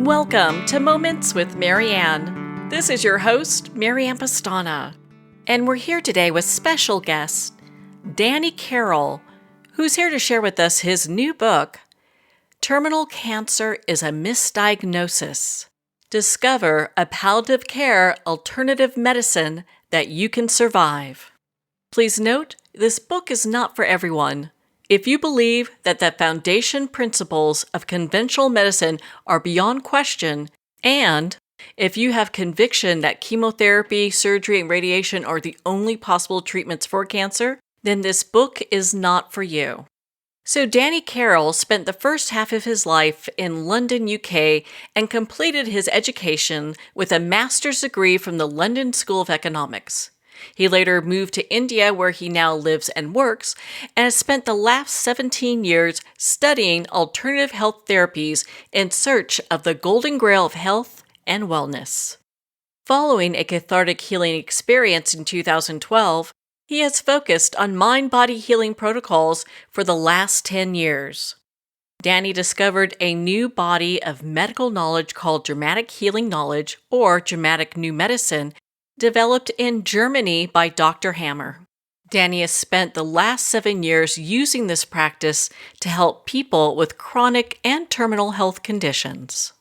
Welcome to Moments with Marianne. This is your host, Marianne Pastana, and we're here today with special guest, Danny Carroll, who's here to share with us his new book, Terminal Cancer is a Misdiagnosis. Discover a palliative care alternative medicine that you can survive. Please note, this book is not for everyone. If you believe that the foundation principles of conventional medicine are beyond question, and if you have conviction that chemotherapy, surgery, and radiation are the only possible treatments for cancer, then this book is not for you. So Danny Carroll spent the first half of his life in London, UK, and completed his education with a master's degree from the London School of Economics. He later moved to India, where he now lives and works, and has spent the last 17 years studying alternative health therapies in search of the golden grail of health and wellness. Following a cathartic healing experience in 2012, he has focused on mind-body healing protocols for the last 10 years. Danny discovered a new body of medical knowledge called Germanic healing knowledge, or Germanic new medicine, developed in Germany by Dr. Hammer. Danny has spent the last 7 years using this practice to help people with chronic and terminal health conditions.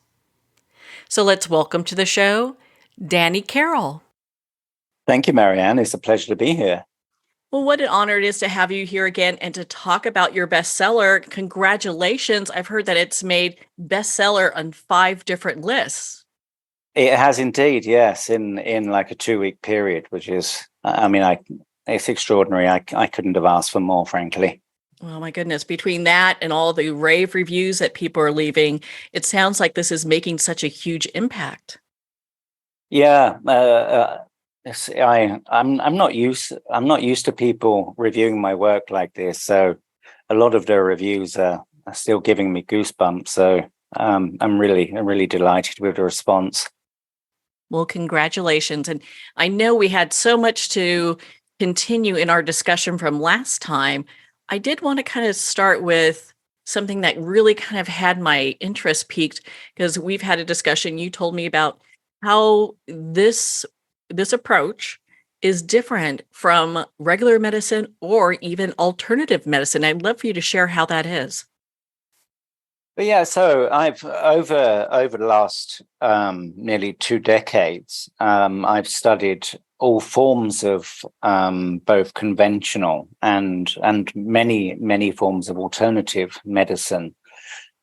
So let's welcome to the show, Danny Carroll. Thank you, Marianne. It's a pleasure to be here. Well, what an honor it is to have you here again and to talk about your bestseller. Congratulations. I've heard that it's made bestseller on 5 different lists. It has indeed, yes, in like a 2-week period, which is, it's extraordinary. I couldn't have asked for more, frankly. Oh my goodness. Between that and all the rave reviews that people are leaving, it sounds like this is making such a huge impact. Yeah, I'm not used to people reviewing my work like this. So a lot of their reviews are still giving me goosebumps. So I'm really delighted with the response. Well, congratulations. And I know we had so much to continue in our discussion from last time. I did want to kind of start with something that really kind of had my interest piqued, because we've had a discussion. You told me about how this approach is different from regular medicine or even alternative medicine. I'd love for you to share how that is. But yeah, so I've over the last nearly 2 decades, I've studied all forms of both conventional and many forms of alternative medicine,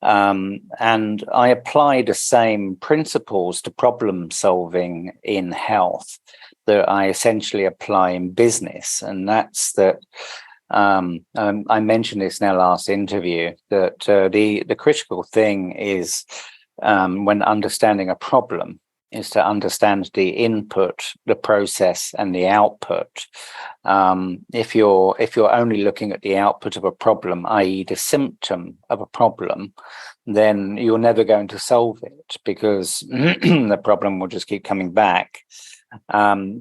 and I apply the same principles to problem solving in health that I essentially apply in business, and that's that. I mentioned this in our last interview that the critical thing is when understanding a problem is to understand the input, the process, and the output. If you're only looking at the output of a problem, i.e., the symptom of a problem, then you're never going to solve it because the problem will just keep coming back.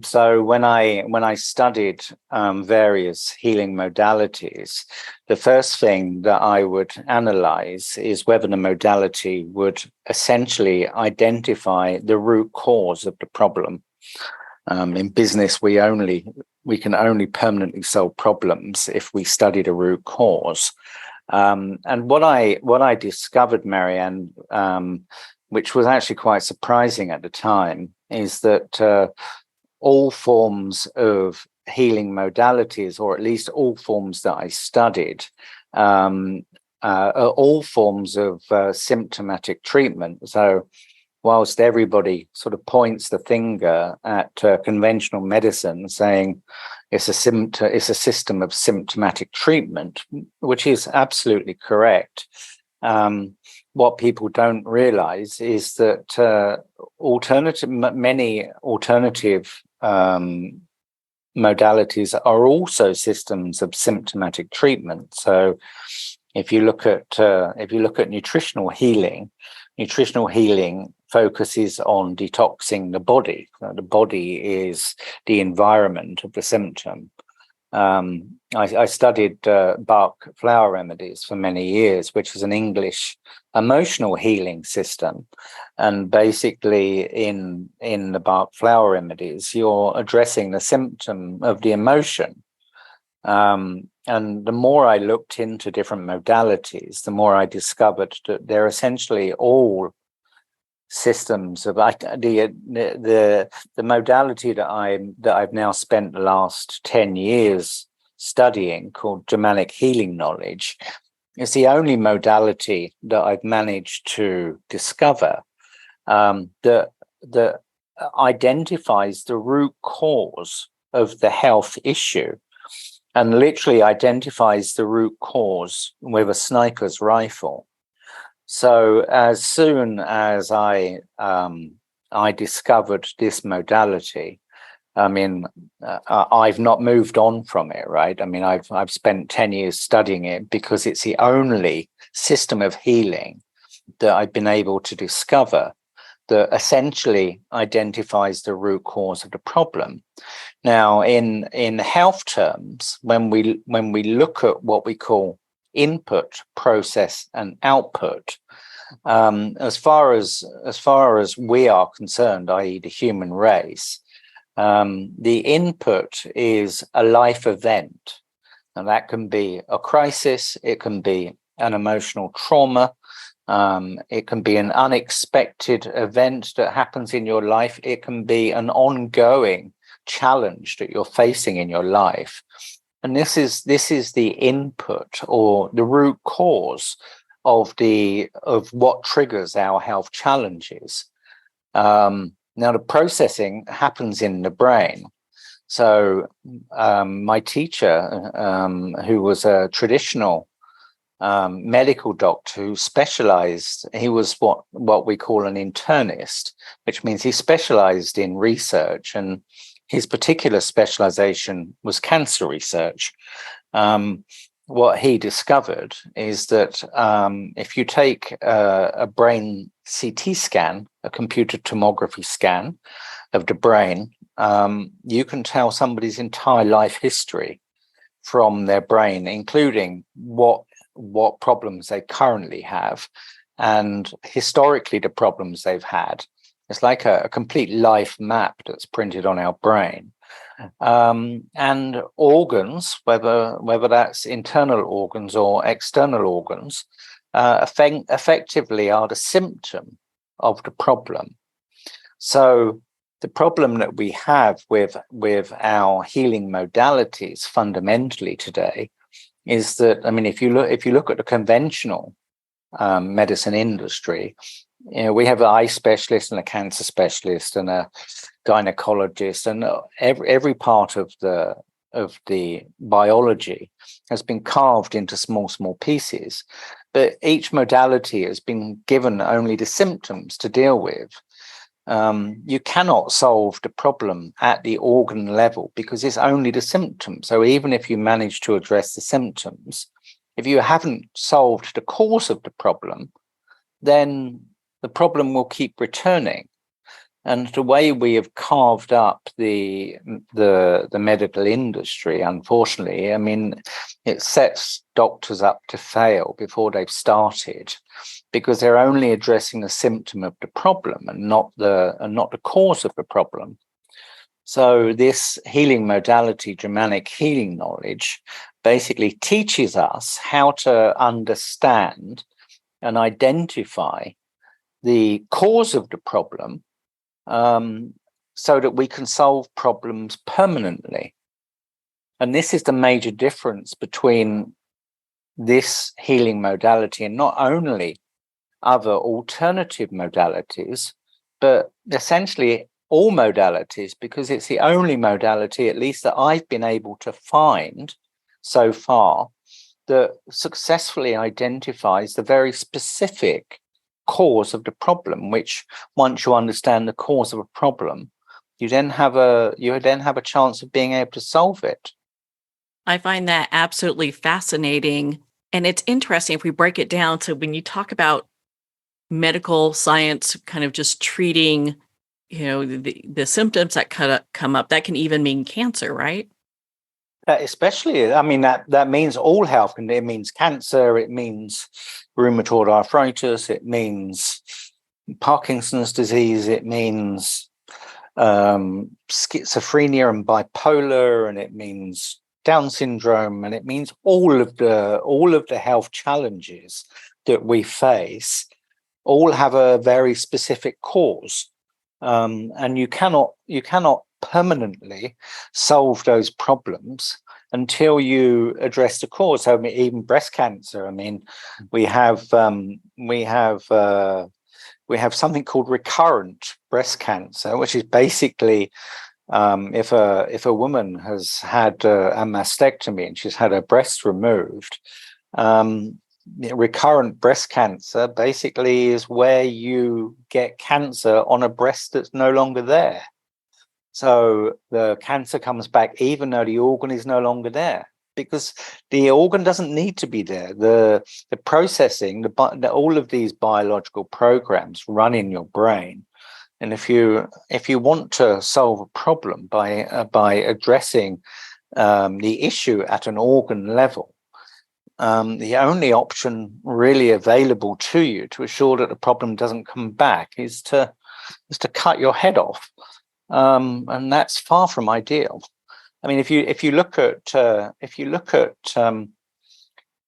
So when I studied various healing modalities, the first thing that I would analyze is whether the modality would essentially identify the root cause of the problem. In business, we can only permanently solve problems if we study the root cause. And what I discovered, Marianne, which was actually quite surprising at the time, is that all forms of healing modalities, or at least all forms that I studied, are all forms of symptomatic treatment. So whilst everybody sort of points the finger at conventional medicine, saying it's a system of symptomatic treatment, which is absolutely correct. What people don't realize is that many alternative modalities are also systems of symptomatic treatment. So if you look at nutritional healing focuses on detoxing the body. The body is the environment of the symptom. I studied Bach flower remedies for many years, which is an English emotional healing system. And basically in the Bach flower remedies, you're addressing the symptom of the emotion. And the more I looked into different modalities, the more I discovered that they're essentially all systems of the modality that I've now spent the last 10 years studying, called Germanic healing knowledge. It's the only modality that I've managed to discover that identifies the root cause of the health issue, and literally identifies the root cause with a sniper's rifle. So as soon as I discovered this modality, I mean, I've not moved on from it, right? I mean, I've spent 10 years studying it because it's the only system of healing that I've been able to discover that essentially identifies the root cause of the problem. Now, in health terms, when we look at what we call input, process, and output, as far as we are concerned, i.e., the human race, the input is a life event, and that can be a crisis, it can be an emotional trauma, it can be an unexpected event that happens in your life, it can be an ongoing challenge that you're facing in your life. And this is the input, or the root cause of what triggers our health challenges. Now, the processing happens in the brain. So my teacher, who was a traditional medical doctor who specialized, he was what we call an internist, which means he specialized in research, and his particular specialization was cancer research. What he discovered is that if you take a brain CT scan, a computer tomography scan of the brain, you can tell somebody's entire life history from their brain, including what problems they currently have and historically the problems they've had. It's like a complete life map that's printed on our brain. And organs, whether that's internal organs or external organs, effectively are the symptom of the problem. So the problem that we have with our healing modalities fundamentally today is that, I mean, if you look at the conventional medicine industry, you know, we have an eye specialist and a cancer specialist and a gynecologist, and every part of the biology has been carved into small pieces. But each modality has been given only the symptoms to deal with. You cannot solve the problem at the organ level because it's only the symptoms. So even if you manage to address the symptoms, if you haven't solved the cause of the problem, then the problem will keep returning. And the way we have carved up the medical industry, unfortunately, I mean, it sets doctors up to fail before they've started, because they're only addressing the symptom of the problem and not the cause of the problem. So this healing modality, Germanic healing knowledge, basically teaches us how to understand and identify the cause of the problem, so that we can solve problems permanently. And this is the major difference between this healing modality and not only other alternative modalities, but essentially all modalities, because it's the only modality, at least that I've been able to find so far, that successfully identifies the very specific cause of the problem, which once you understand the cause of a problem, you then have a chance of being able to solve it. I find that absolutely fascinating. And it's interesting if we break it down. So when you talk about medical science kind of just treating, you know, the symptoms that come up, that can even mean cancer, right? Especially, I mean, that means all health. It means cancer. It means, rheumatoid arthritis, it means Parkinson's disease, it means schizophrenia and bipolar, and it means Down syndrome, and it means all of the health challenges that we face all have a very specific cause, and you cannot permanently solve those problems until you address the cause. So, I mean, even breast cancer. I mean, we have something called recurrent breast cancer, which is basically if a woman has had a mastectomy and she's had her breast removed, recurrent breast cancer basically is where you get cancer on a breast that's no longer there. So the cancer comes back even though the organ is no longer there, because the organ doesn't need to be there. The processing, all of these biological programs run in your brain. And if you want to solve a problem by addressing the issue at an organ level, the only option really available to you to assure that the problem doesn't come back is to cut your head off, and that's far from ideal. I mean, if you look at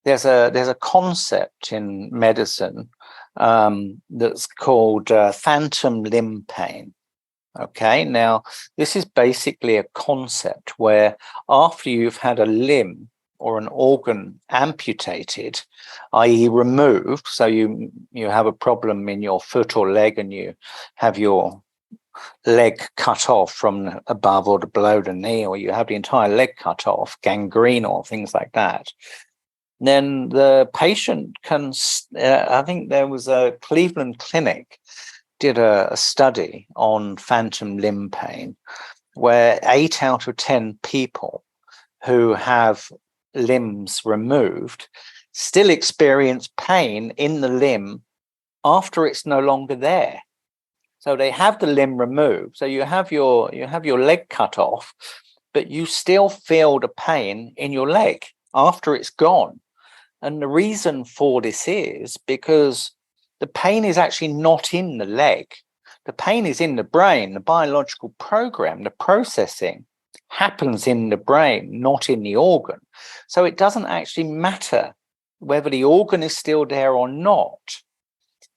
there's a concept in medicine that's called phantom limb pain. Okay, now this is basically a concept where after you've had a limb or an organ amputated, i.e. removed, so you have a problem in your foot or leg and you have your leg cut off from above or below the knee, or you have the entire leg cut off, gangrene or things like that, then the patient can, I think there was a Cleveland Clinic did a study on phantom limb pain, where 8 out of 10 people who have limbs removed still experience pain in the limb after it's no longer there. So they have the limb removed, so you have your leg cut off, but you still feel the pain in your leg after it's gone. And the reason for this is because the pain is actually not in the leg. The pain is in the brain. The biological program, the processing happens in the brain, not in the organ. So it doesn't actually matter whether the organ is still there or not.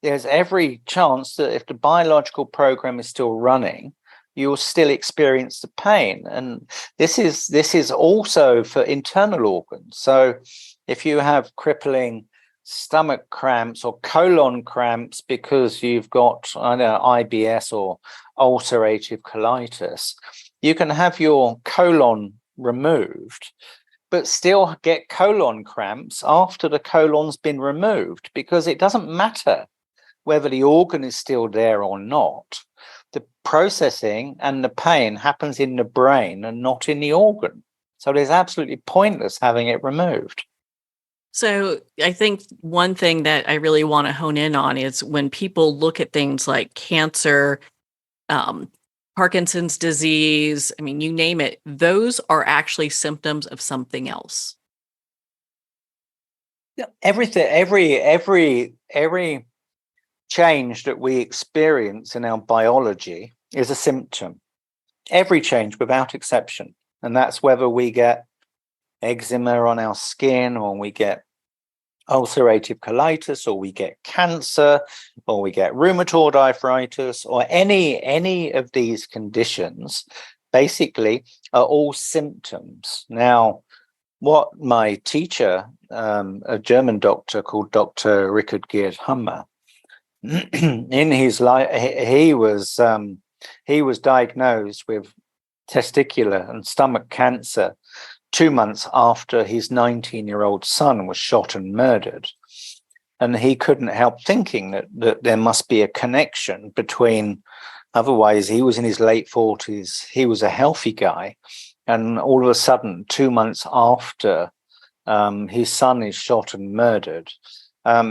There's every chance that if the biological program is still running, you'll still experience the pain. And this is also for internal organs. So if you have crippling stomach cramps or colon cramps because you've got IBS or ulcerative colitis, you can have your colon removed, but still get colon cramps after the colon's been removed, because it doesn't matter whether the organ is still there or not. The processing and the pain happens in the brain and not in the organ. So it's absolutely pointless having it removed. So I think one thing that I really want to hone in on is when people look at things like cancer, Parkinson's disease, I mean, you name it, those are actually symptoms of something else. Everything, every change that we experience in our biology is a symptom. Every change without exception. And that's whether we get eczema on our skin, or we get ulcerative colitis, or we get cancer, or we get rheumatoid arthritis, or any of these conditions basically are all symptoms. Now, what my teacher, a German doctor called Dr. Richard Geert Hummer, in his life, he was diagnosed with testicular and stomach cancer 2 months after his 19-year-old son was shot and murdered. And he couldn't help thinking that there must be a connection between, otherwise he was in his late 40s, he was a healthy guy, and all of a sudden 2 months after his son is shot and murdered,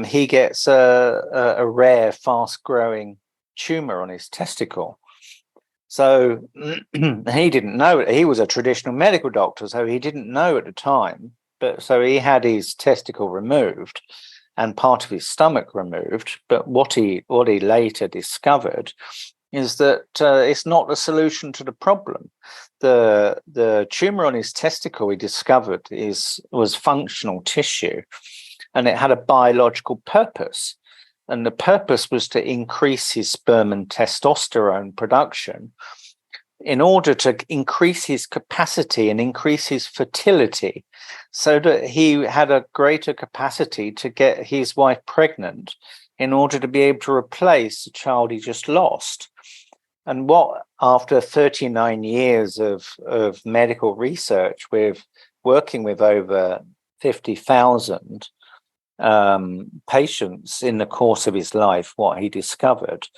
he gets a rare, fast-growing tumor on his testicle. So he didn't know. He was a traditional medical doctor, so he didn't know at the time. But so he had his testicle removed, and part of his stomach removed. But what he later discovered is that it's not the solution to the problem. The tumor on his testicle, he discovered, was functional tissue, and it had a biological purpose. And the purpose was to increase his sperm and testosterone production in order to increase his capacity and increase his fertility, so that he had a greater capacity to get his wife pregnant in order to be able to replace the child he just lost. And what, after 39 years of medical research, with working with over 50,000 patients in the course of his life, what he discovered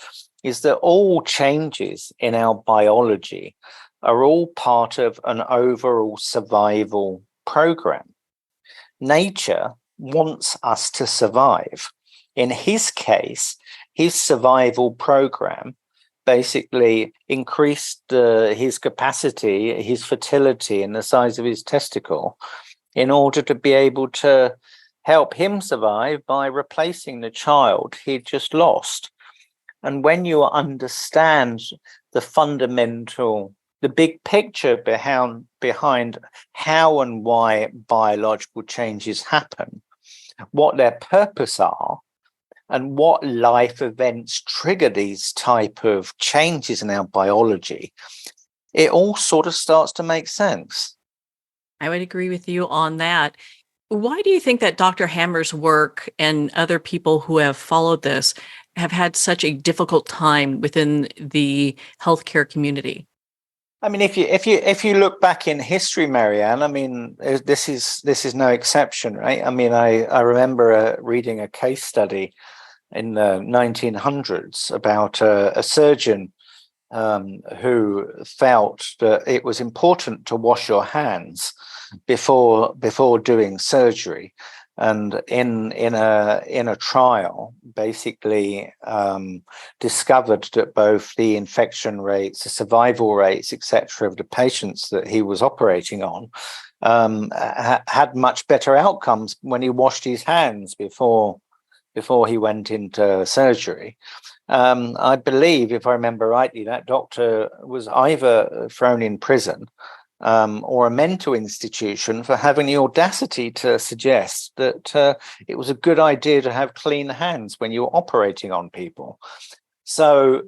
is that all changes in our biology are all part of an overall survival program. Nature wants us to survive. In his case, his survival program basically increased his capacity, his fertility, and the size of his testicle in order to be able to help him survive by replacing the child he'd just lost. And when you understand the big picture behind how and why biological changes happen, what their purpose are, and what life events trigger these type of changes in our biology, it all sort of starts to make sense. I would agree with you on that. Why do you think that Dr. Hammer's work and other people who have followed this have had such a difficult time within the healthcare community? I mean, if you look back in history, Marianne, I mean, this is no exception, right? I mean, I remember reading a case study in the 1900s about a surgeon who felt that it was important to wash your hands before doing surgery, and in a trial, basically discovered that both the infection rates, the survival rates, etc., of the patients that he was operating on had much better outcomes when he washed his hands before he went into surgery. I believe, if I remember rightly, that doctor was either thrown in prison or a mental institution for having the audacity to suggest that it was a good idea to have clean hands when you were operating on people. So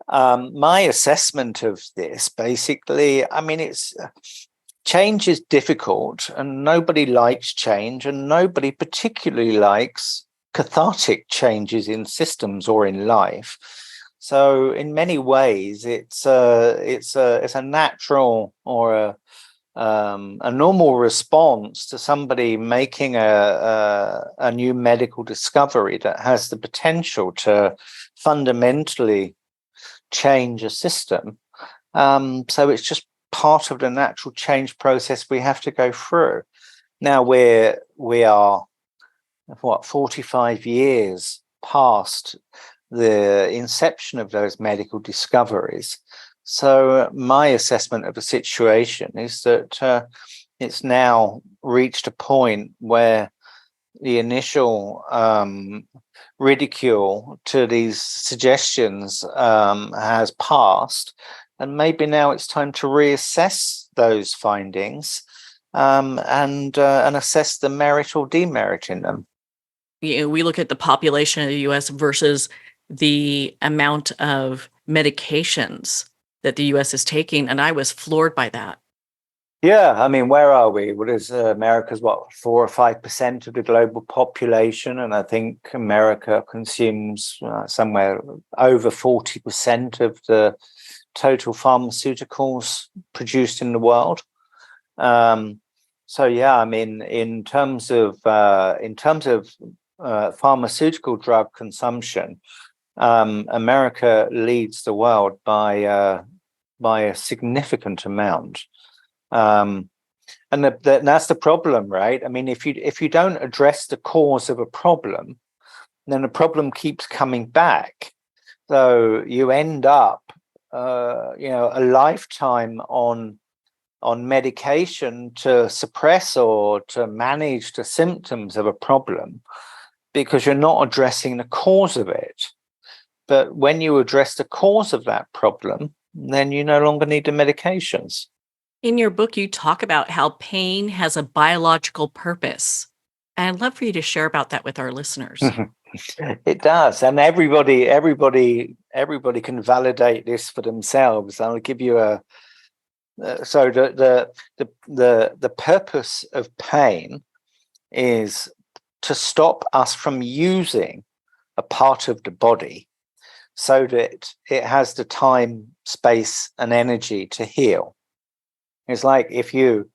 my assessment of this, basically, I mean, change is difficult, and nobody likes change, and nobody particularly likes cathartic changes in systems or in life. So in many ways, it's a natural or a normal response to somebody making a new medical discovery that has the potential to fundamentally change a system. So it's just part of the natural change process we have to go through. Now we are 45 years past the inception of those medical discoveries. So my assessment of the situation is that it's now reached a point where the initial ridicule to these suggestions has passed, and maybe now it's time to reassess those findings and assess the merit or demerit in them. You know, we look at the population of the U.S. versus the amount of medications that the U.S. is taking, and I was floored by that. Yeah, I mean, where are we? What is America's 4 or 5% of the global population, and I think America consumes somewhere over 40% of the total pharmaceuticals produced in the world. So yeah, I mean, in terms of pharmaceutical drug consumption, America leads the world by a significant amount, and that's the problem, right? I mean, if you don't address the cause of a problem, then the problem keeps coming back. So you end up, a lifetime on medication to suppress or to manage the symptoms of a problem, because you're not addressing the cause of it. But when you address the cause of that problem, then you no longer need the medications. In your book, you talk about how pain has a biological purpose. And I'd love for you to share about that with our listeners. It does, and everybody can validate this for themselves. I'll give you so the purpose of pain is to stop us from using a part of the body so that it has the time, space, and energy to heal. It's like if you've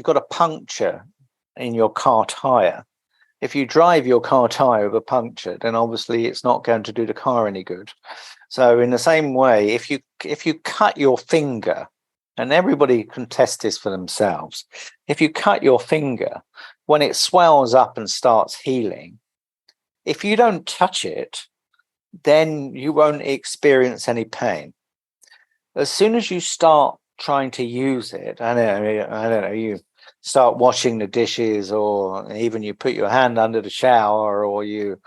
got a puncture in your car tire, if you drive your car tire with a puncture, then obviously it's not going to do the car any good. So in the same way, if you cut your finger, and everybody can test this for themselves, if you cut your finger, when it swells up and starts healing, if you don't touch it, then you won't experience any pain. As soon as you start trying to use it, I don't know, you start washing the dishes, or even you put your hand under the shower, or you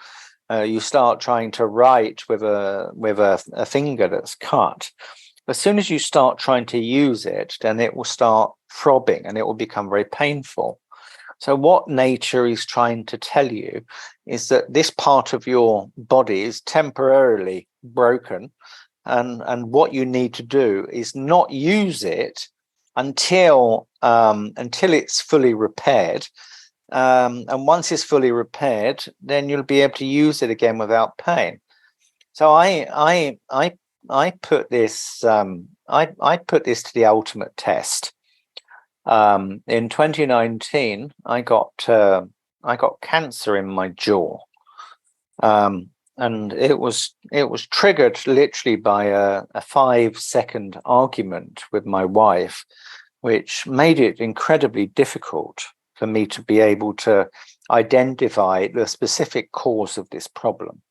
start trying to write with a finger that's cut. As soon as you start trying to use it, then it will start throbbing and it will become very painful. So what nature is trying to tell you is that this part of your body is temporarily broken, and what you need to do is not use it until it's fully repaired. And once it's fully repaired, then you'll be able to use it again without pain. So I put this I put this to the ultimate test. In 2019, I got cancer in my jaw, and it was triggered literally by a 5-second argument with my wife, which made it incredibly difficult for me to be able to identify the specific cause of this problem.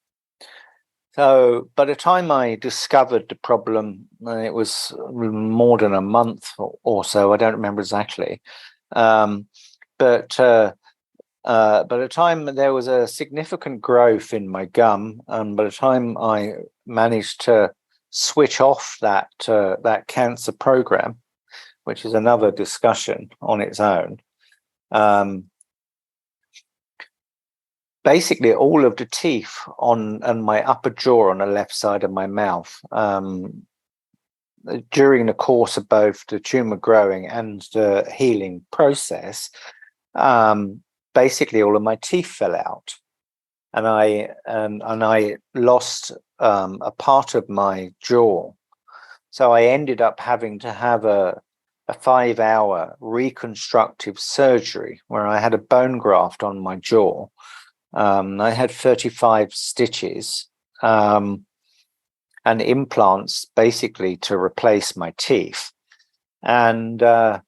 So by the time I discovered the problem, it was more than a month or so. I don't remember exactly. But by the time there was a significant growth in my gum, and by the time I managed to switch off that cancer program, which is another discussion on its own, basically all of the teeth on my upper jaw on the left side of my mouth, during the course of both the tumor growing and the healing process, basically all of my teeth fell out, and I lost a part of my jaw. So I ended up having to have a 5-hour reconstructive surgery where I had a bone graft on my jaw. I had 35 stitches and implants basically to replace my teeth. And I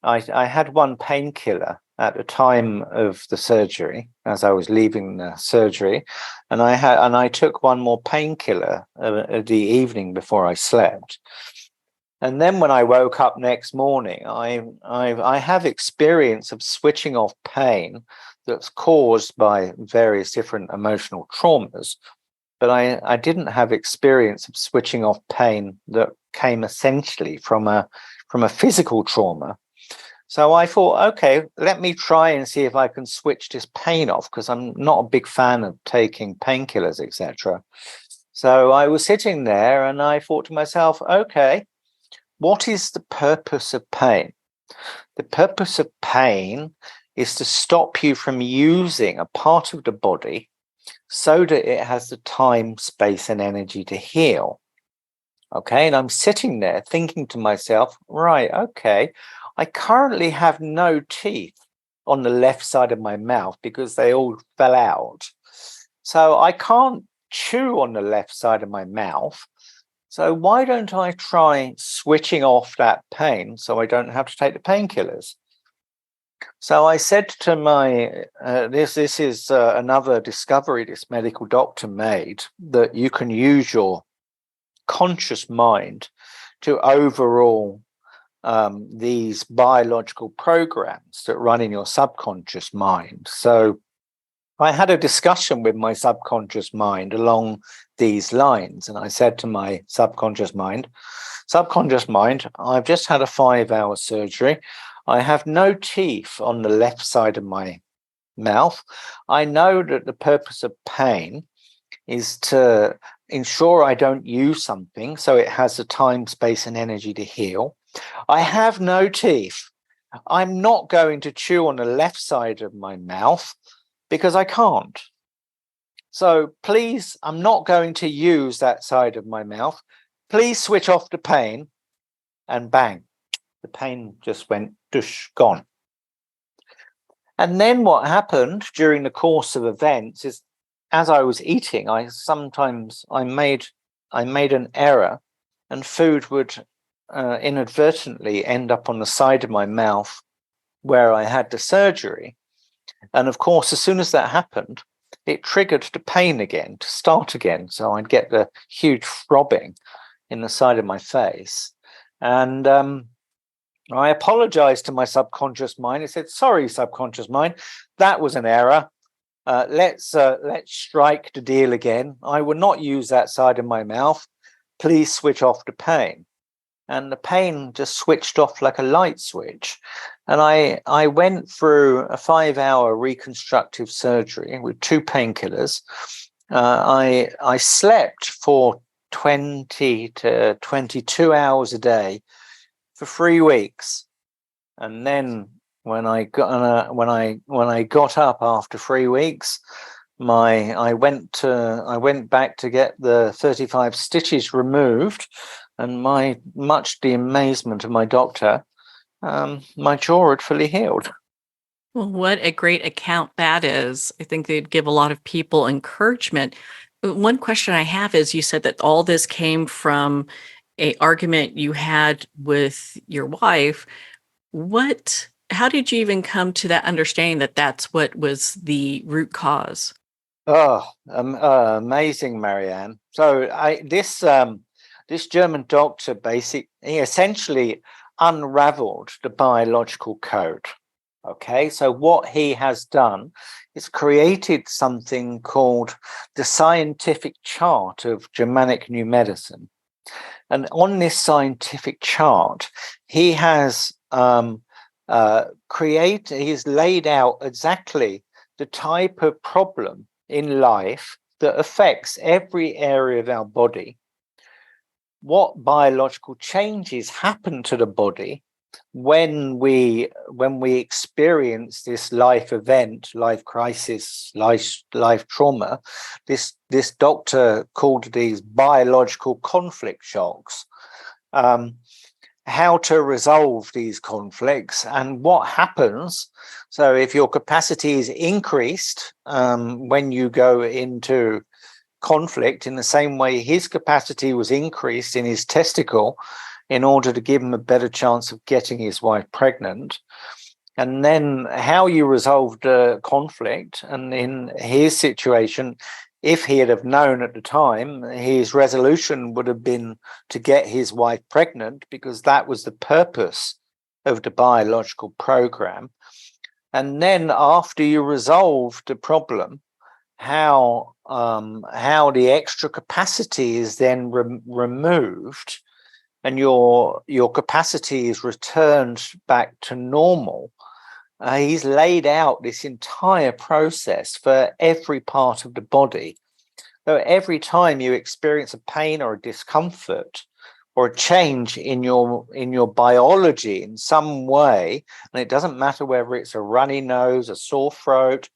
had one painkiller at the time of the surgery, as I was leaving the surgery, and I took one more painkiller the evening before I slept. And then when I woke up next morning, I have experience of switching off pain that's caused by various different emotional traumas, but I didn't have experience of switching off pain that came essentially from a physical trauma. So I thought, okay, let me try and see if I can switch this pain off, because I'm not a big fan of taking painkillers, etc. So I was sitting there and I thought to myself, okay, what is the purpose of pain? The purpose of pain is to stop you from using a part of the body so that it has the time, space, and energy to heal. Okay, and I'm sitting there thinking to myself, right, okay, I currently have no teeth on the left side of my mouth because they all fell out. So I can't chew on the left side of my mouth. So why don't I try switching off that pain so I don't have to take the painkillers? So I said to my, this is another discovery this medical doctor made, that you can use your conscious mind to overall these biological programs that run in your subconscious mind. So I had a discussion with my subconscious mind along these lines. And I said to my subconscious mind, I've just had a 5-hour surgery. I have no teeth on the left side of my mouth. I know that the purpose of pain is to ensure I don't use something so it has the time, space, and energy to heal. I have no teeth. I'm not going to chew on the left side of my mouth because I can't. So please, I'm not going to use that side of my mouth. Please switch off the pain. And bang, the pain just went doosh, gone. And then what happened during the course of events is, as I was eating, I made an error, and food would inadvertently end up on the side of my mouth where I had the surgery. And of course, as soon as that happened, it triggered the pain again to start again. So I'd get the huge throbbing in the side of my face. And I apologized to my subconscious mind. I said, sorry, subconscious mind, that was an error. Let's strike the deal again. I will not use that side of my mouth. Please switch off the pain. And the pain just switched off like a light switch. And I went through a 5-hour reconstructive surgery with 2 painkillers. I slept for 20 to 22 hours a day for 3 weeks. And then when I got up after 3 weeks, I went back to get the 35 stitches removed, and much the amazement of my doctor, my jaw had fully healed. Well, what a great account that is. I think they'd give a lot of people encouragement. One question I have is, you said that all this came from a argument you had with your wife. How did you even come to that understanding that that's what was the root cause? Oh, amazing, Marianne. So this German doctor he essentially unraveled the biological code. Okay, so what he has done is created something called the scientific chart of Germanic new medicine. And on this scientific chart, he has he's laid out exactly the type of problem in life that affects every area of our body, what biological changes happen to the body when we experience this life event, life crisis, life trauma. This doctor called these biological conflict shocks. How to resolve these conflicts and what happens. So if your capacity is increased when you go into conflict, in the same way his capacity was increased in his testicle in order to give him a better chance of getting his wife pregnant. And then how you resolved the conflict. And in his situation, if he had have known at the time, his resolution would have been to get his wife pregnant, because that was the purpose of the biological program. And then after you resolve the problem, how the extra capacity is then removed, and your capacity is returned back to normal. He's laid out this entire process for every part of the body. So every time you experience a pain or a discomfort or a change in your biology in some way, and it doesn't matter whether it's a runny nose, a sore throat,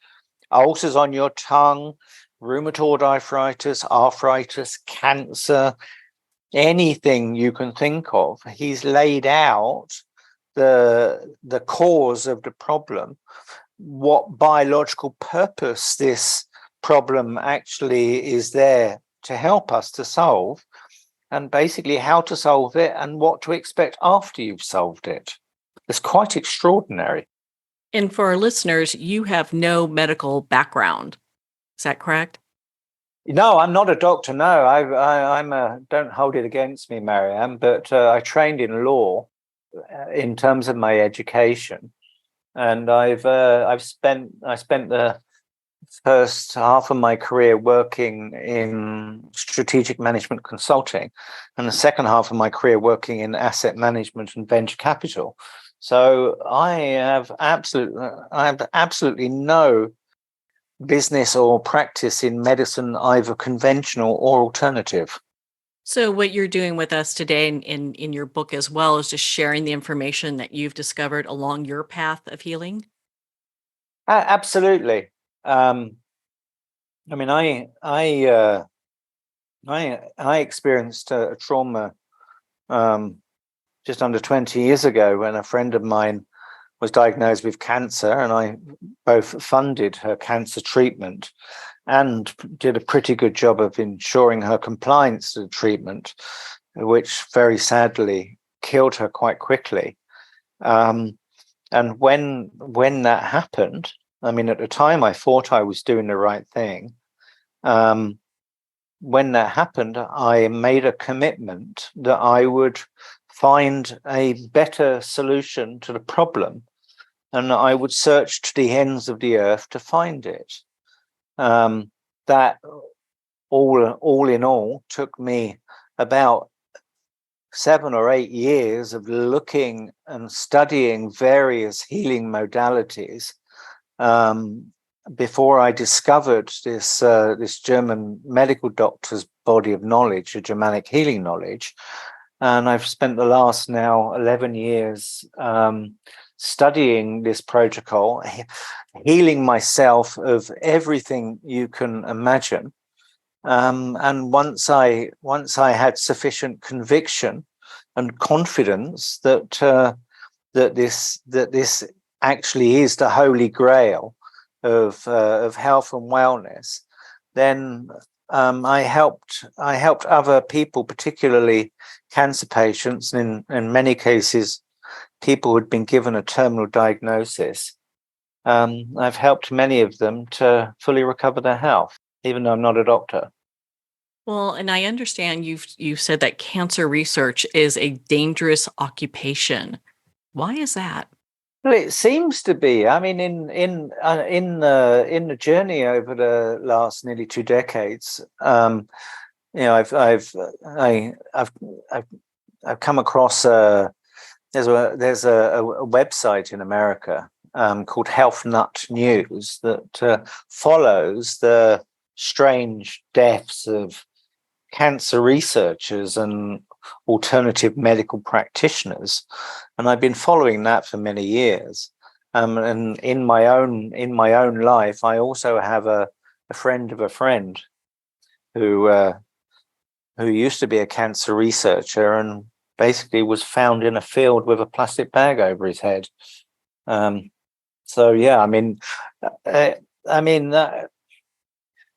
ulcers on your tongue, rheumatoid arthritis, cancer, anything you can think of, he's laid out the cause of the problem, what biological purpose this problem actually is there to help us to solve, and basically how to solve it and what to expect after you've solved it. It's quite extraordinary. And for our listeners, you have no medical background. Is that correct? No, I'm not a doctor. No, I'm don't hold it against me, Marianne, but I trained in law. in terms of my education, and I spent the first half of my career working in strategic management consulting, and the second half of my career working in asset management and venture capital. So I have absolutely no business or practice in medicine, either conventional or alternative. So, what you're doing with us today in your book as well is just sharing the information that you've discovered along your path of healing. Absolutely. I mean, I experienced a trauma just under 20 years ago when a friend of mine was diagnosed with cancer, and I both funded her cancer treatment and did a pretty good job of ensuring her compliance to the treatment, which very sadly killed her quite quickly. And when that happened, I mean, at the time I thought I was doing the right thing. When that happened, I made a commitment that I would find a better solution to the problem, and I would search to the ends of the earth to find it. That all in all took me about 7 or 8 years of looking and studying various healing modalities before I discovered this German medical doctor's body of knowledge, a Germanic healing knowledge. And I've spent the last now 11 years studying this protocol, healing myself of everything you can imagine. And once I had sufficient conviction and confidence that this actually is the holy grail of health and wellness, then I helped other people, particularly cancer patients, and in many cases, people who had been given a terminal diagnosis. I've helped many of them to fully recover their health, even though I'm not a doctor. Well, and I understand you've said that cancer research is a dangerous occupation. Why is that? Well, it seems to be. I mean, in the journey over the last nearly 2 decades, I've come across there's a website in America called Health Nut News that follows the strange deaths of cancer researchers and alternative medical practitioners, and I've been following that for many years. And in my own life, I also have a friend of a friend who used to be a cancer researcher and basically was found in a field with a plastic bag over his head. So yeah, I mean,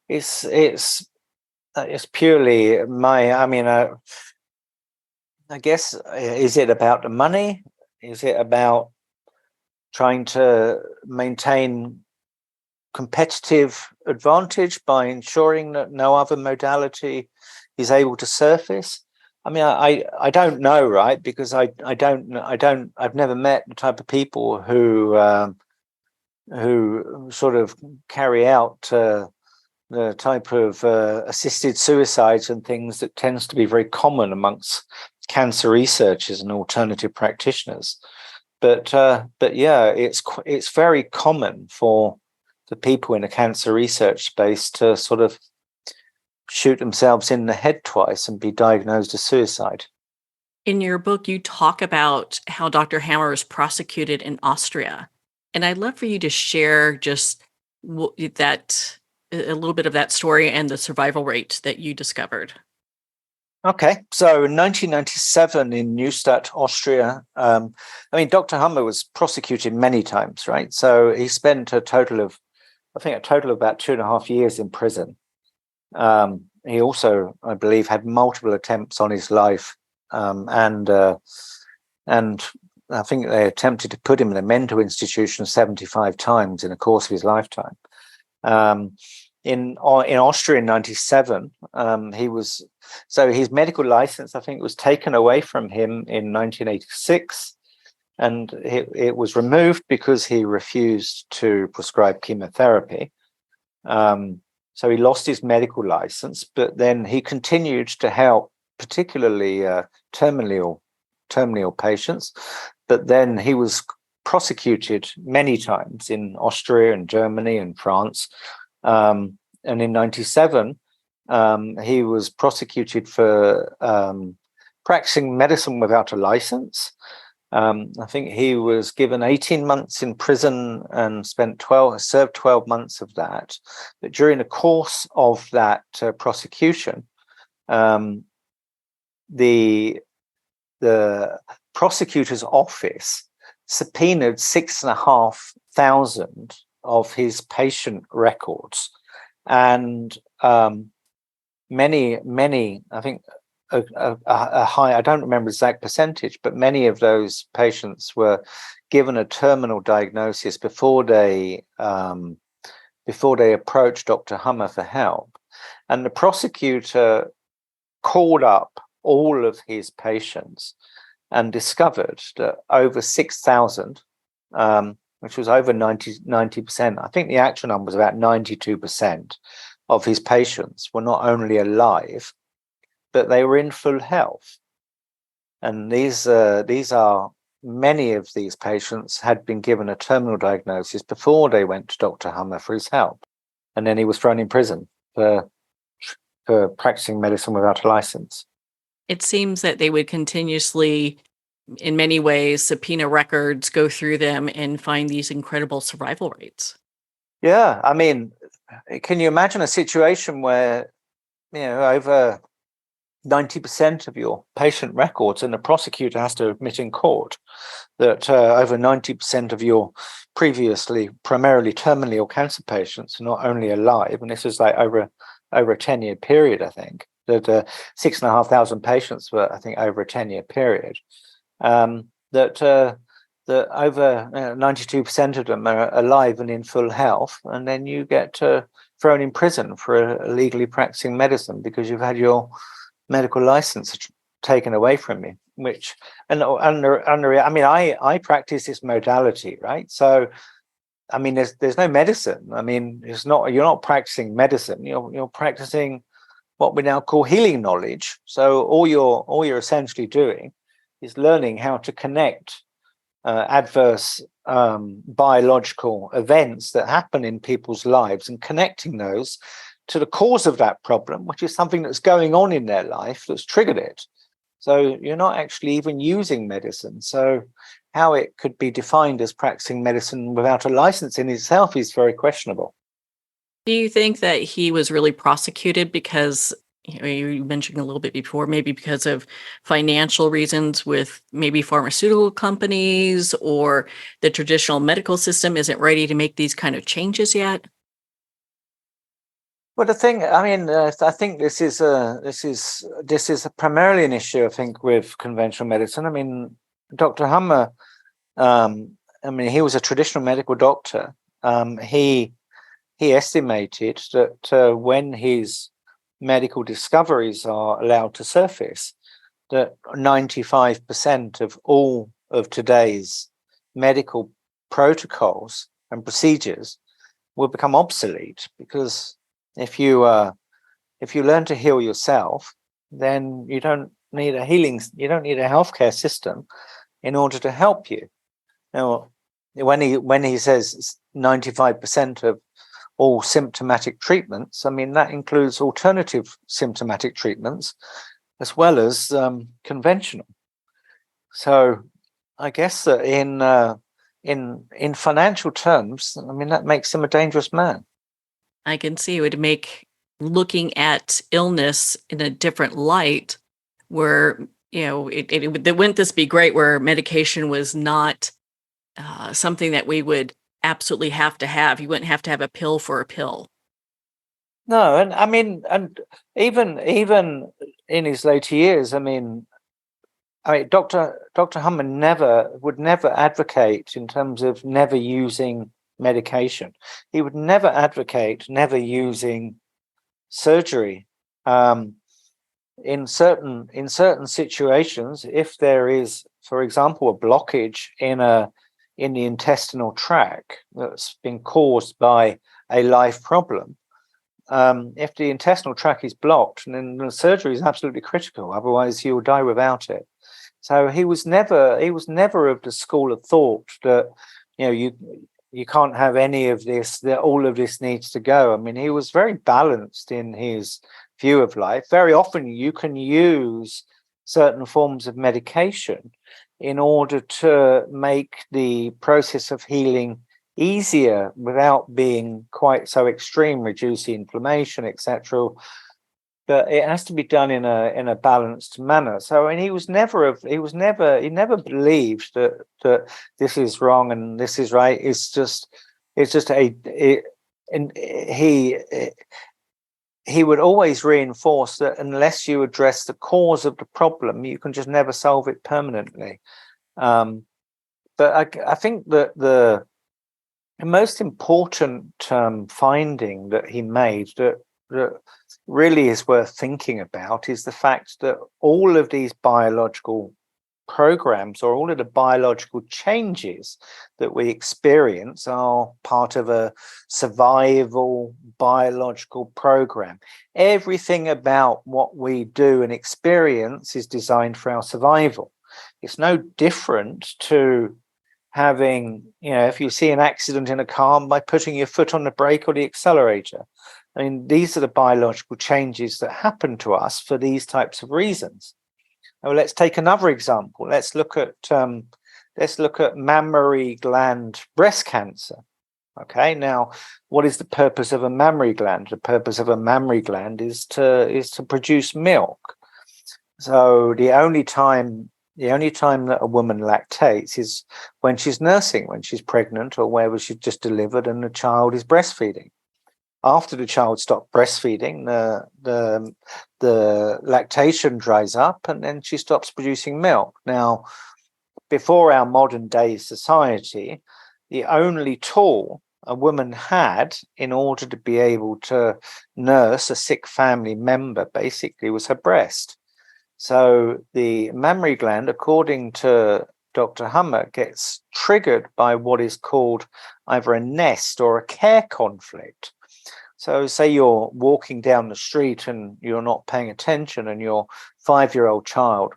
it's purely my. I mean, I guess, is it about the money? Is it about trying to maintain competitive advantage by ensuring that no other modality is able to surface? I mean, I don't know, right? Because I've never met the type of people who sort of carry out the type of assisted suicides and things that tends to be very common amongst cancer researchers and alternative practitioners. But yeah, it's very common for the people in the cancer research space to sort of shoot themselves in the head twice and be diagnosed as suicide. In your book, you talk about how Dr. Hammer was prosecuted in Austria. And I'd love for you to share just that a little bit of that story and the survival rate that you discovered. Okay, so in 1997 in Neustadt, Austria, I mean, Dr. Hammer was prosecuted many times, right? So he spent a total of about 2.5 years in prison. He also, I believe, had multiple attempts on his life, and I think they attempted to put him in a mental institution 75 times in the course of his lifetime. In Austria in 97, his medical license, I think, was taken away from him in 1986. and it was removed because he refused to prescribe chemotherapy. So he lost his medical license, but then he continued to help particularly terminal patients. But then he was prosecuted many times in Austria and Germany and France. And in 1997, he was prosecuted for practicing medicine without a license. I think he was given 18 months in prison and served 12 months of that. But during the course of that prosecution, the prosecutor's office subpoenaed 6,500 of his patient records, and many, I think a high, I don't remember exact percentage, but many of those patients were given a terminal diagnosis before they approached Dr. Hummer for help. And the prosecutor called up all of his patients and discovered that over 6,000, which was over 90%, I think the actual number was about 92% of his patients were not only alive, but they were in full health. And these are many of these patients had been given a terminal diagnosis before they went to Dr. Hummer for his help. And then he was thrown in prison for practicing medicine without a license. It seems that they would continuously, in many ways, subpoena records, go through them, and find these incredible survival rates. Yeah, I mean, can you imagine a situation where, over 90% of your patient records, and the prosecutor has to admit in court that over 90% of your previously primarily terminally ill cancer patients are not only alive, and this is like over a 10-year period, I think, that 6,500 patients were, I think, over a 10-year period, that over 92% of them are alive and in full health, and then you get thrown in prison for illegally practicing medicine because you've had your medical license taken away from you. Which I practice this modality, right? So, I mean, there's no medicine. I mean, you're not practicing medicine. You're practicing what we now call healing knowledge. So all you're essentially doing is learning how to connect adverse biological events that happen in people's lives and connecting those to the cause of that problem, which is something that's going on in their life that's triggered it. So you're not actually even using medicine. So how it could be defined as practicing medicine without a license in itself is very questionable. Do you think that he was really prosecuted because, you mentioned a little bit before, maybe because of financial reasons with maybe pharmaceutical companies, or the traditional medical system isn't ready to make these kind of changes yet? Well, the thing, I mean, I think this is primarily an issue, I think, with conventional medicine. I mean, Dr. Hummer, he was a traditional medical doctor. He estimated that when his medical discoveries are allowed to surface, that 95% of all of today's medical protocols and procedures will become obsolete, because if you learn to heal yourself, then you don't need a healthcare system in order to help you. Now, when he says 95% of all symptomatic treatments, I mean, that includes alternative symptomatic treatments as well as conventional. So I guess that in financial terms, I mean, that makes him a dangerous man. I can see it would make looking at illness in a different light, where, wouldn't this be great where medication was not something that we would absolutely have to have. You wouldn't have to have a pill for a pill. No, and I mean, and even in his later years, I mean, Dr. Hummer would never advocate in terms of never using medication. He would never advocate never using surgery. In certain situations, if there is for example, a blockage in the intestinal tract that's been caused by a life problem, if the intestinal tract is blocked, then the surgery is absolutely critical. Otherwise, you'll die without it. So he was never of the school of thought that, you can't have any of this, that all of this needs to go. I mean, he was very balanced in his view of life. Very often you can use certain forms of medication in order to make the process of healing easier without being quite so extreme, reduce the inflammation, etc. But it has to be done in a balanced manner. So, and he never believed that this is wrong and this is right. He would always reinforce that unless you address the cause of the problem, you can just never solve it permanently. But I think that the most important finding that he made that really is worth thinking about is the fact that all of these biological programs, or all of the biological changes that we experience, are part of a survival biological program. Everything about what we do and experience is designed for our survival. It's no different to having, if you see an accident in a car, by putting your foot on the brake or the accelerator. I mean, these are the biological changes that happen to us for these types of reasons. Now, let's take another example. Let's look at mammary gland breast cancer. Okay, now, what is the purpose of a mammary gland? The purpose of a mammary gland is to produce milk. So the only time that a woman lactates is when she's nursing, when she's pregnant, or wherever she's just delivered and the child is breastfeeding. After the child stopped breastfeeding, the lactation dries up and then she stops producing milk. Now, before our modern day society, the only tool a woman had in order to be able to nurse a sick family member basically was her breast. So the mammary gland, according to Dr. Hummer, gets triggered by what is called either a nest or a care conflict. So say you're walking down the street and you're not paying attention, and your 5-year-old child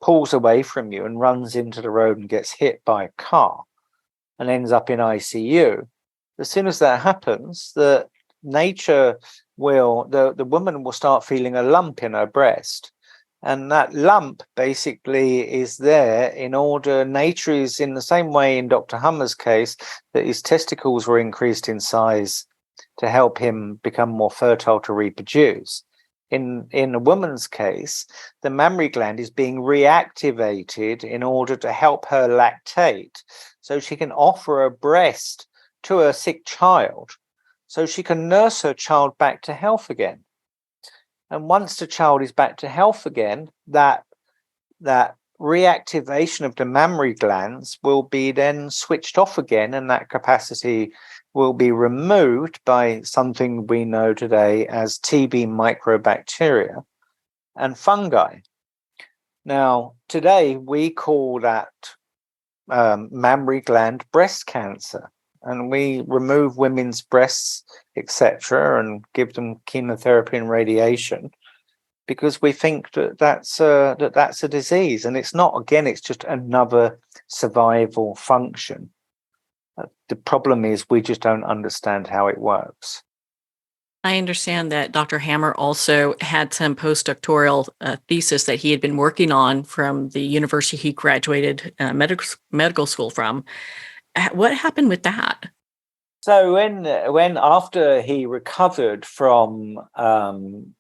pulls away from you and runs into the road and gets hit by a car and ends up in ICU. As soon as that happens, the woman will start feeling a lump in her breast. And that lump basically is there in order, nature is in the same way in Dr. Hummer's case, that his testicles were increased in size to help him become more fertile to reproduce. In a woman's case, the mammary gland is being reactivated in order to help her lactate, so she can offer a breast to her sick child, so she can nurse her child back to health again. And once the child is back to health again, that reactivation of the mammary glands will be then switched off again, and that capacity will be removed by something we know today as TB microbacteria and fungi. Now, today we call that mammary gland breast cancer, and we remove women's breasts, etc., and give them chemotherapy and radiation because we think that's a disease, and it's not. Again, it's just another survival function. The problem is we just don't understand how it works. I understand that Dr. Hammer also had some postdoctoral thesis that he had been working on from the university he graduated medical school from. What happened with that? So when after he recovered from when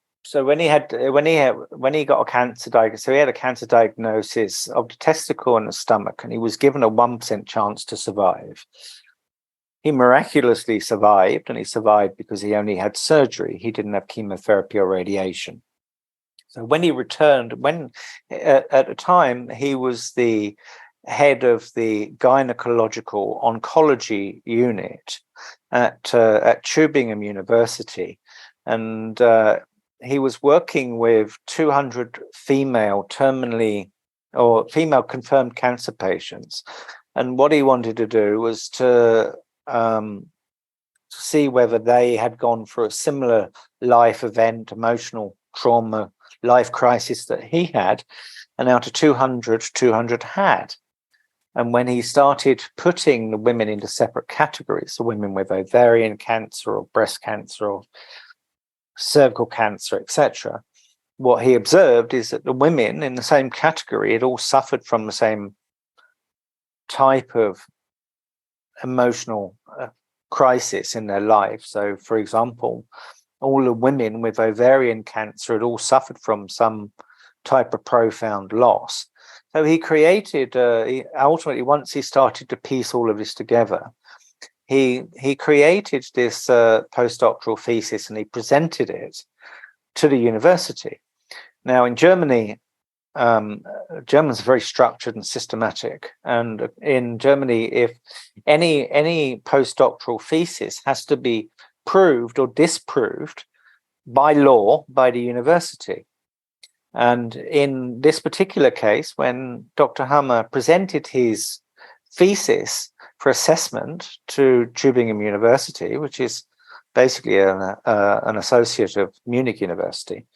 he got a cancer diagnosis, so he had a cancer diagnosis of the testicle and the stomach, and he was given a 1% chance to survive. He miraculously survived, and he survived because he only had surgery. He didn't have chemotherapy or radiation. So when he returned, at the time he was the head of the gynecological oncology unit at Tübingen University, and he was working with 200 female terminally or female confirmed cancer patients. And what he wanted to do was to see whether they had gone through a similar life event, emotional trauma, life crisis that he had. And out of 200 had. And when he started putting the women into separate categories, the women with ovarian cancer or breast cancer or cervical cancer, etc., what he observed is that the women in the same category had all suffered from the same type of emotional crisis in their life. So, for example, all the women with ovarian cancer had all suffered from some type of profound loss. So he created, ultimately, once he started to piece all of this together, he created this postdoctoral thesis and he presented it to the university. Now, in Germany, Germans are very structured and systematic. And in Germany, if any postdoctoral thesis has to be proved or disproved by law by the university. And in this particular case, when Dr. Hammer presented his thesis for assessment to Tübingen University, which is basically an associate of Munich University,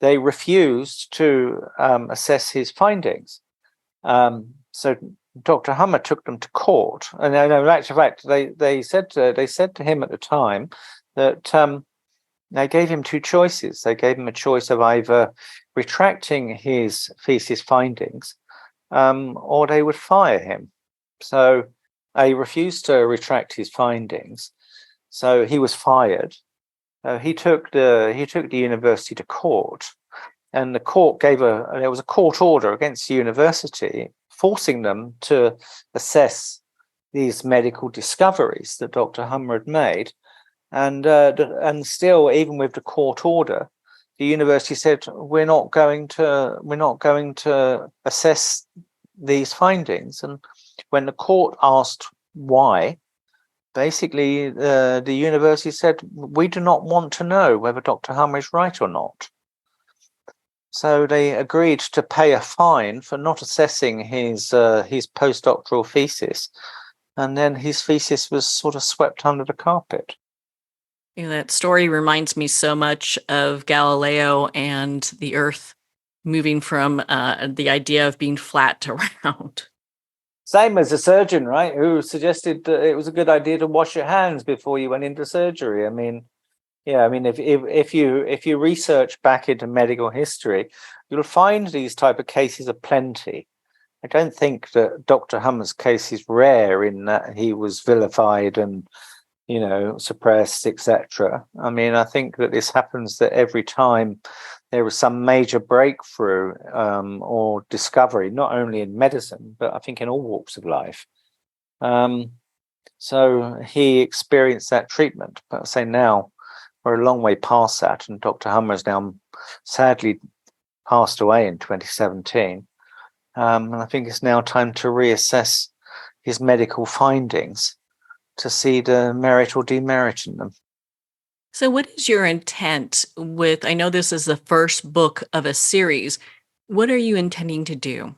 they refused to assess his findings. So Dr. Hammer took them to court, and in actual fact, they said to him at the time that they gave him two choices. They gave him a choice of either retracting his thesis findings, or they would fire him. So he refused to retract his findings, so he was fired. He took the university to court, and the court there was a court order against the university forcing them to assess these medical discoveries that Dr. Hammer had made. And still, even with the court order, the university said we're not going to assess these findings. And when the court asked why, basically the university said we do not want to know whether Dr. Hammer is right or not. So they agreed to pay a fine for not assessing his postdoctoral thesis, and then his thesis was sort of swept under the carpet. That story reminds me so much of Galileo and the Earth moving from the idea of being flat to round. Same as a surgeon, right? Who suggested that it was a good idea to wash your hands before you went into surgery. I mean, if you research back into medical history, you'll find these type of cases aplenty. I don't think that Dr. Hammer's case is rare in that he was vilified and suppressed, etc. I mean, I think that this happens that every time there was some major breakthrough or discovery, not only in medicine, but I think in all walks of life. So he experienced that treatment. But I say now we're a long way past that, and Dr. Hammer has now sadly passed away in 2017. And I think it's now time to reassess his medical findings to see the merit or demerit in them. So what is your intent with, I know this is the first book of a series. What are you intending to do?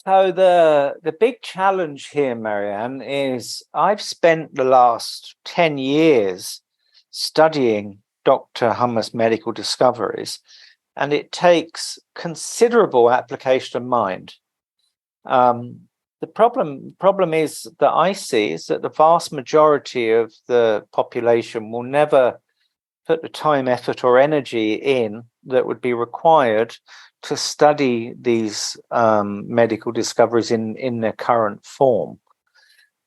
So the big challenge here, Marianne, is I've spent the last 10 years studying Dr. Hammer's medical discoveries, and it takes considerable application of mind. The problem is that I see is that the vast majority of the population will never put the time, effort, or energy in that would be required to study these medical discoveries in their current form.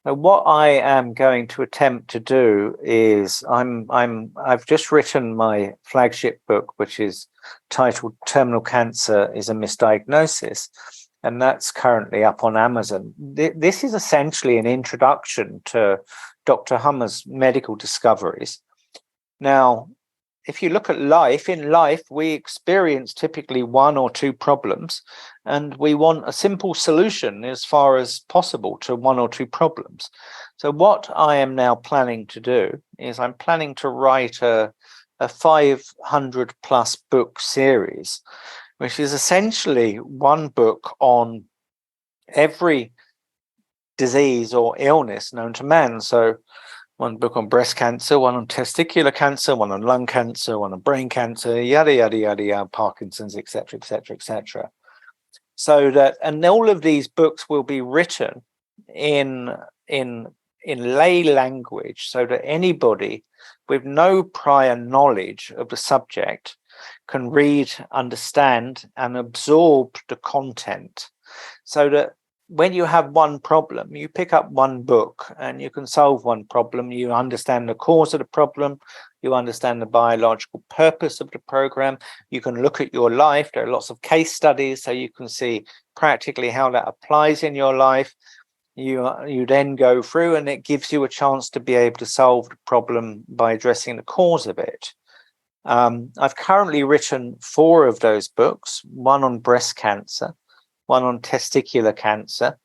Now, what I am going to attempt to do is I've just written my flagship book, which is titled "Terminal Cancer is a Misdiagnosis." And that's currently up on Amazon. This is essentially an introduction to Dr. Hammer's medical discoveries. Now, if you look at life, in life, we experience typically one or two problems, and we want a simple solution as far as possible to one or two problems. So what I am now planning to do is I'm planning to write a 500 plus book series which is essentially one book on every disease or illness known to man. So one book on breast cancer, one on testicular cancer, one on lung cancer, one on brain cancer, yada, yada, yada, yada, Parkinson's, etc., etc., etc. So that, and all of these books will be written in lay language so that anybody with no prior knowledge of the subject can read, understand, and absorb the content, so that when you have one problem, you pick up one book and you can solve one problem. You understand the cause of the problem. You understand the biological purpose of the program. You can look at your life. There are lots of case studies, so you can see practically how that applies in your life. You then go through, and it gives you a chance to be able to solve the problem by addressing the cause of it. I've currently written 4 of those books, one on breast cancer, one on testicular cancer,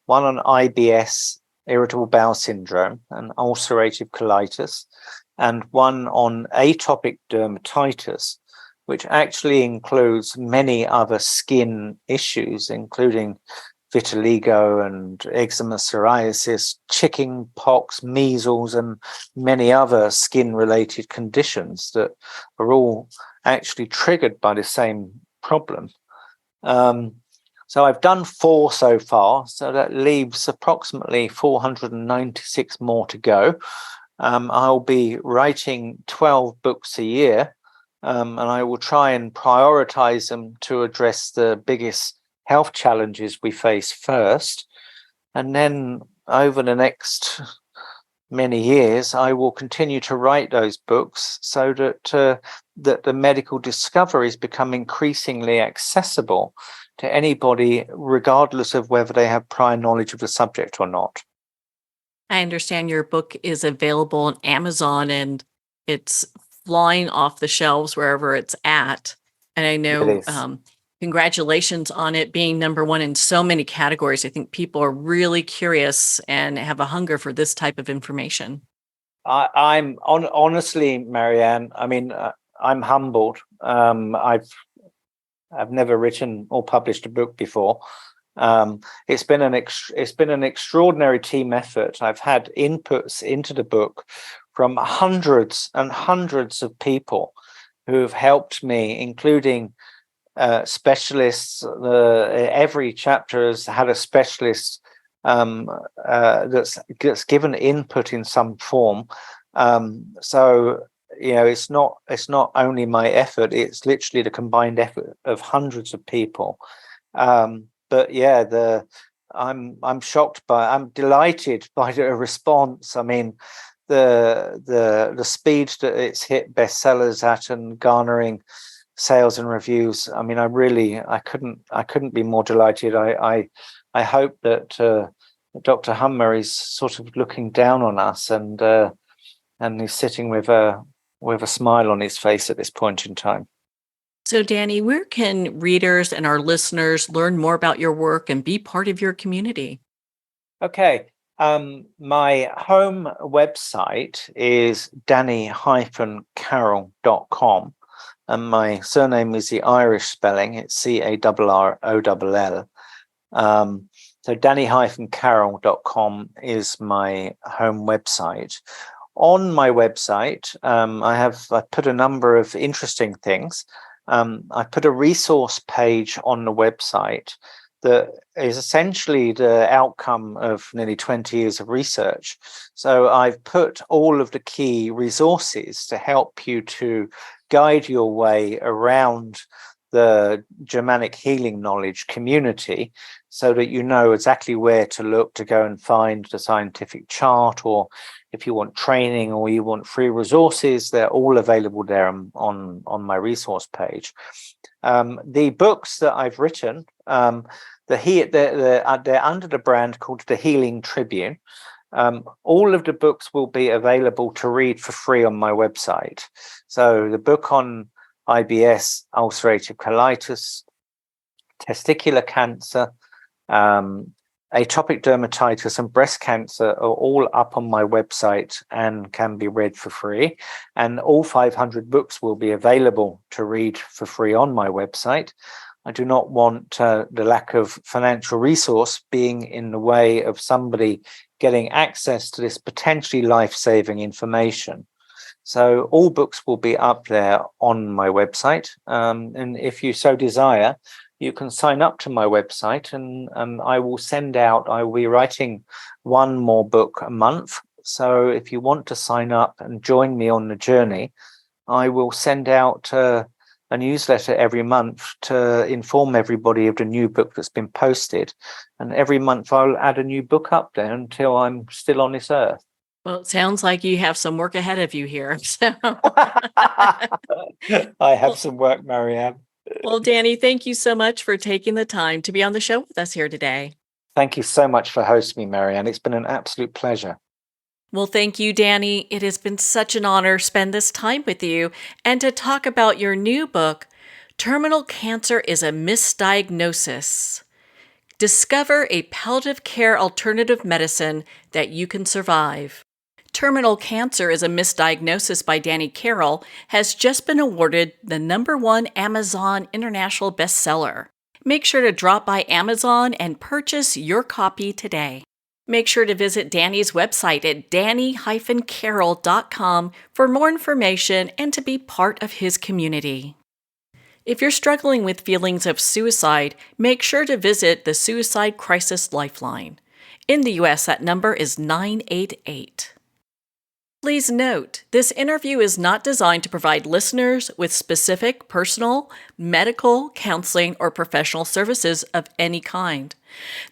one on IBS, irritable bowel syndrome, and ulcerative colitis, and one on atopic dermatitis, which actually includes many other skin issues, including vitiligo and eczema, psoriasis, chicken pox, measles, and many other skin-related conditions that are all actually triggered by the same problem. So I've done 4 so far, so that leaves approximately 496 more to go. I'll be writing 12 books a year, and I will try and prioritize them to address the biggest health challenges we face first. And then over the next many years, I will continue to write those books so that that the medical discoveries become increasingly accessible to anybody, regardless of whether they have prior knowledge of the subject or not. I understand your book is available on Amazon and it's flying off the shelves wherever it's at. And I know, congratulations on it being #1 in so many categories. I think people are really curious and have a hunger for this type of information. I'm honestly, Marianne, I mean, I'm humbled. I've never written or published a book before. It's been an extraordinary team effort. I've had inputs into the book from hundreds and hundreds of people who have helped me, including specialists. Every chapter has had a specialist that's given input in some form. So it's not only my effort; it's literally the combined effort of hundreds of people. But yeah, I'm shocked I'm delighted by the response. I mean, the speed that it's hit bestsellers at and garnering sales and reviews. I mean, I couldn't be more delighted. I hope that Dr. Hummer is sort of looking down on us and he's sitting with a smile on his face at this point in time. So, Danny, where can readers and our listeners learn more about your work and be part of your community? Okay. My home website is danny-carroll.com, and my surname is the Irish spelling. It's CARROLL. So danny-carroll.com is my home website. On my website, I put a number of interesting things. I put a resource page on the website that is essentially the outcome of nearly 20 years of research. So I've put all of the key resources to help you to guide your way around the Germanic healing knowledge community, so that you know exactly where to look to go and find the scientific chart, or if you want training or you want free resources, they're all available there on my resource page. The books that I've written, they're under the brand called the Healing Tribune. All of the books will be available to read for free on my website. So the book on IBS, ulcerative colitis, testicular cancer, atopic dermatitis and breast cancer are all up on my website and can be read for free. And all 500 books will be available to read for free on my website. I do not want the lack of financial resource being in the way of somebody getting access to this potentially life-saving information. So all books will be up there on my website. And if you so desire, you can sign up to my website and I will be writing one more book a month. So if you want to sign up and join me on the journey, I will send out a newsletter every month to inform everybody of the new book that's been posted. And every month I'll add a new book up there until I'm still on this earth. Well, it sounds like you have some work ahead of you here. So. I have some work, Marianne. Well, Danny, thank you so much for taking the time to be on the show with us here today. Thank you so much for hosting me, Marianne. It's been an absolute pleasure. Well, thank you, Danny. It has been such an honor to spend this time with you and to talk about your new book, Terminal Cancer is a Misdiagnosis. Discover a palliative care alternative medicine that you can survive. Terminal Cancer is a Misdiagnosis by Danny Carroll has just been awarded the #1 Amazon International Bestseller. Make sure to drop by Amazon and purchase your copy today. Make sure to visit Danny's website at danny-carroll.com for more information and to be part of his community. If you're struggling with feelings of suicide, make sure to visit the Suicide Crisis Lifeline. In the U.S., that number is 988. Please note, this interview is not designed to provide listeners with specific personal, medical, counseling, or professional services of any kind.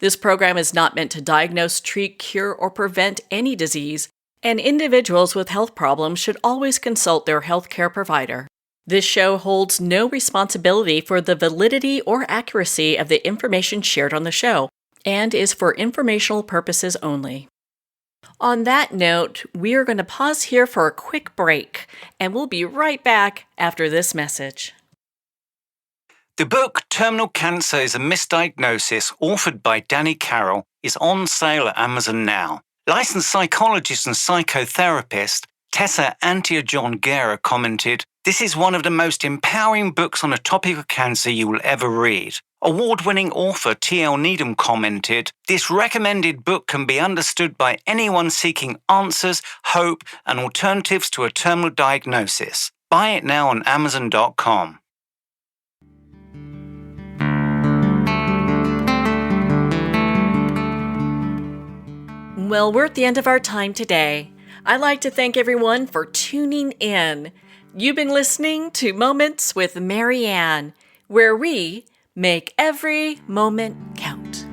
This program is not meant to diagnose, treat, cure, or prevent any disease, and individuals with health problems should always consult their healthcare provider. This show holds no responsibility for the validity or accuracy of the information shared on the show, and is for informational purposes only. On that note, we are going to pause here for a quick break, and we'll be right back after this message. The book Terminal Cancer is a Misdiagnosis, authored by Danny Carroll, is on sale at Amazon now. Licensed psychologist and psychotherapist Tessa Antia-John-Guerra commented, "This is one of the most empowering books on the topic of cancer you will ever read." Award-winning author T.L. Needham commented, "This recommended book can be understood by anyone seeking answers, hope, and alternatives to a terminal diagnosis. Buy it now on Amazon.com. Well, we're at the end of our time today. I'd like to thank everyone for tuning in. You've been listening to Moments with Marianne, where we make every moment count.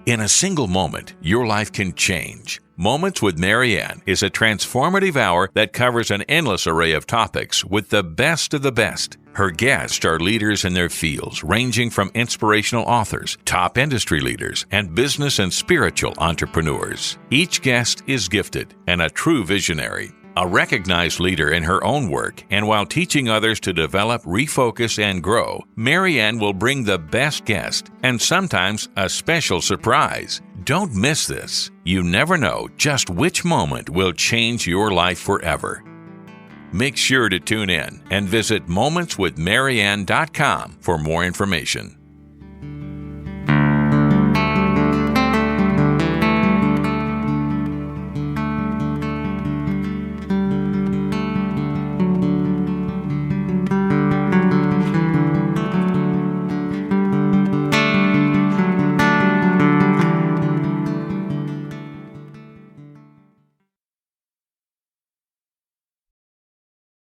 In a single moment, your life can change. Moments with Marianne is a transformative hour that covers an endless array of topics with the best of the best. Her guests are leaders in their fields, ranging from inspirational authors, top industry leaders, and business and spiritual entrepreneurs. Each guest is gifted and a true visionary, a recognized leader in her own work, and while teaching others to develop, refocus, and grow, Marianne will bring the best guest and sometimes a special surprise. Don't miss this. You never know just which moment will change your life forever. Make sure to tune in and visit momentswithmarianne.com for more information.